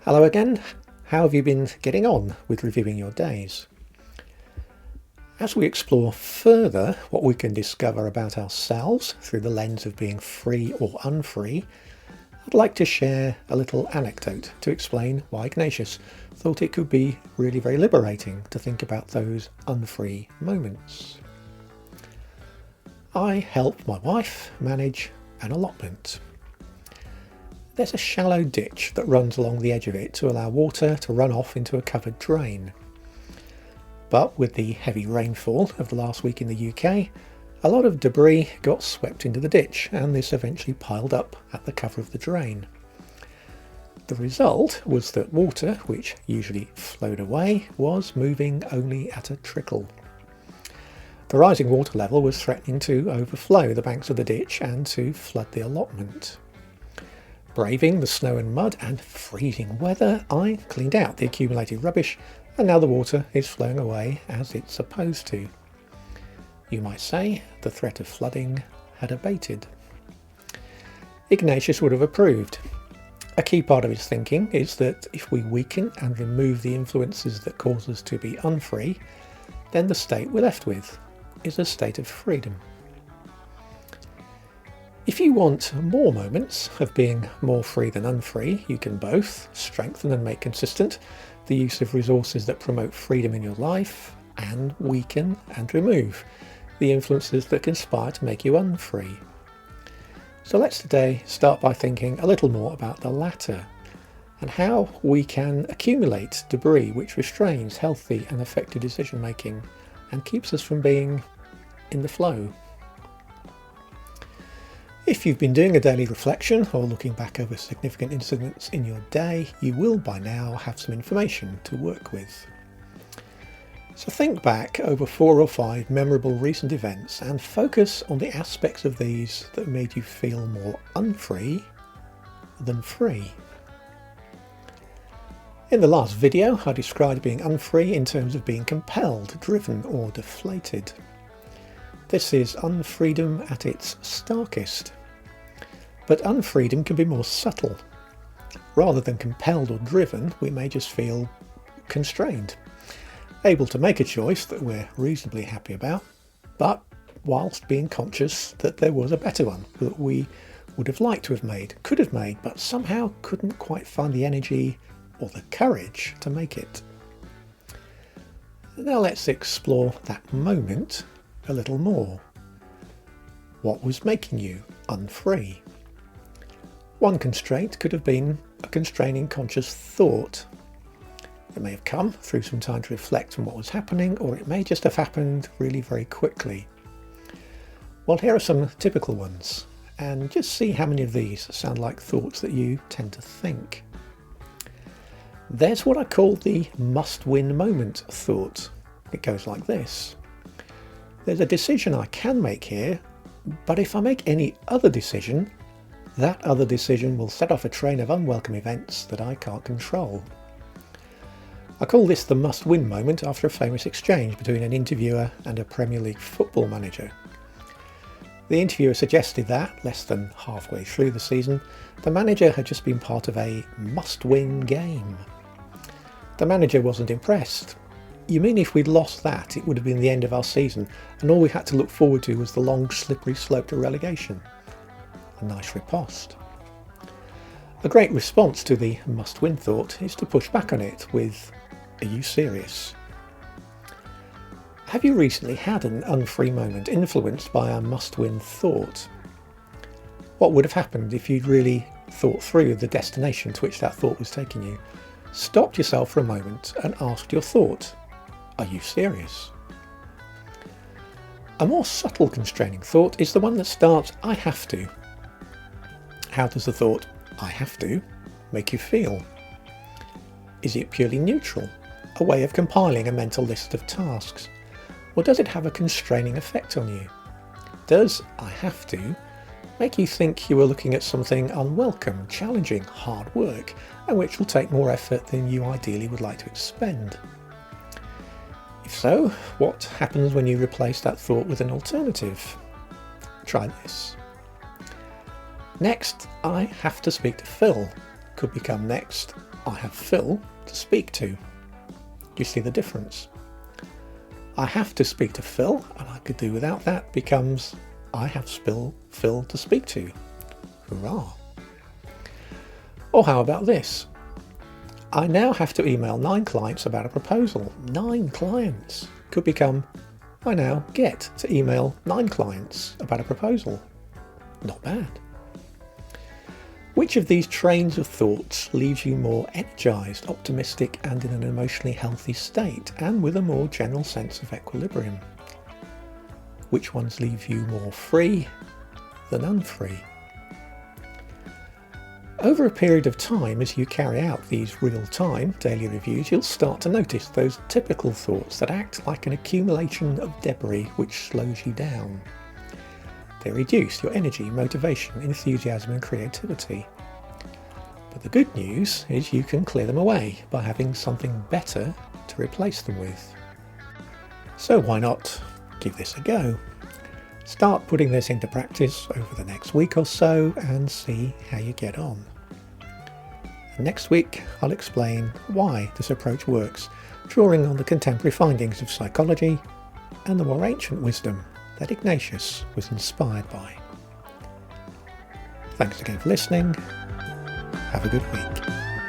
Hello again. How have you been getting on with reviewing your days? As we explore further what we can discover about ourselves through the lens of being free or unfree, I'd like to share a little anecdote to explain why Ignatius thought it could be really very liberating to think about those unfree moments. I help my wife manage an allotment. There's a shallow ditch that runs along the edge of it to allow water to run off into a covered drain. But with the heavy rainfall of the last week in the UK, a lot of debris got swept into the ditch, and this eventually piled up at the cover of the drain. The result was that water, which usually flowed away, was moving only at a trickle. The rising water level was threatening to overflow the banks of the ditch and to flood the allotment. Braving the snow and mud and freezing weather, I cleaned out the accumulated rubbish, and now the water is flowing away as it's supposed to. You might say the threat of flooding had abated. Ignatius would have approved. A key part of his thinking is that if we weaken and remove the influences that cause us to be unfree, then the state we're left with is a state of freedom. If you want more moments of being more free than unfree, you can both strengthen and make consistent the use of resources that promote freedom in your life, and weaken and remove the influences that conspire to make you unfree. So let's today start by thinking a little more about the latter, and how we can accumulate debris which restrains healthy and effective decision making and keeps us from being in the flow. If you've been doing a daily reflection or looking back over significant incidents in your day, you will by now have some information to work with. So think back over 4 or 5 memorable recent events and focus on the aspects of these that made you feel more unfree than free. In the last video, I described being unfree in terms of being compelled, driven or deflated. This is unfreedom at its starkest. But unfreedom can be more subtle. Rather than compelled or driven, we may just feel constrained, able to make a choice that we're reasonably happy about, but whilst being conscious that there was a better one that we would have liked to have made, could have made, but somehow couldn't quite find the energy or the courage to make it. Now let's explore that moment a little more. What was making you unfree? One constraint could have been a constraining conscious thought. It may have come through some time to reflect on what was happening, or it may just have happened really very quickly. Well, here are some typical ones, and just see how many of these sound like thoughts that you tend to think. There's what I call the must-win moment thought. It goes like this. There's a decision I can make here, but if I make any other decision, that other decision will set off a train of unwelcome events that I can't control. I call this the must-win moment after a famous exchange between an interviewer and a Premier League football manager. The interviewer suggested that, less than halfway through the season, the manager had just been part of a must-win game. The manager wasn't impressed. You mean if we'd lost that, it would have been the end of our season, and all we had to look forward to was the long, slippery slope to relegation? A nice riposte. A great response to the must-win thought is to push back on it with, "Are you serious?" Have you recently had an unfree moment influenced by a must-win thought? What would have happened if you'd really thought through the destination to which that thought was taking you, stopped yourself for a moment and asked your thought, "Are you serious?" A more subtle constraining thought is the one that starts, "I have to." How does the thought, "I have to," make you feel? Is it purely neutral, a way of compiling a mental list of tasks? Or does it have a constraining effect on you? Does "I have to" make you think you are looking at something unwelcome, challenging, hard work, and which will take more effort than you ideally would like to expend? If so, what happens when you replace that thought with an alternative? Try this. Next, I have to speak to Phil. could become next, I have Phil to speak to. You see the difference? I have to speak to Phil, and I could do without that, becomes I have Phil to speak to. Hurrah! Or how about this? I now have to email 9 clients about a proposal. 9 clients could become I now get to email 9 clients about a proposal. Not bad. Which of these trains of thoughts leaves you more energized, optimistic, and in an emotionally healthy state, and with a more general sense of equilibrium? Which ones leave you more free than unfree? Over a period of time, as you carry out these real-time daily reviews, you'll start to notice those typical thoughts that act like an accumulation of debris which slows you down. They reduce your energy, motivation, enthusiasm and creativity. But the good news is you can clear them away by having something better to replace them with. So why not give this a go? Start putting this into practice over the next week or so and see how you get on. And next week I'll explain why this approach works, drawing on the contemporary findings of psychology and the more ancient wisdom that Ignatius was inspired by. Thanks again for listening. Have a good week.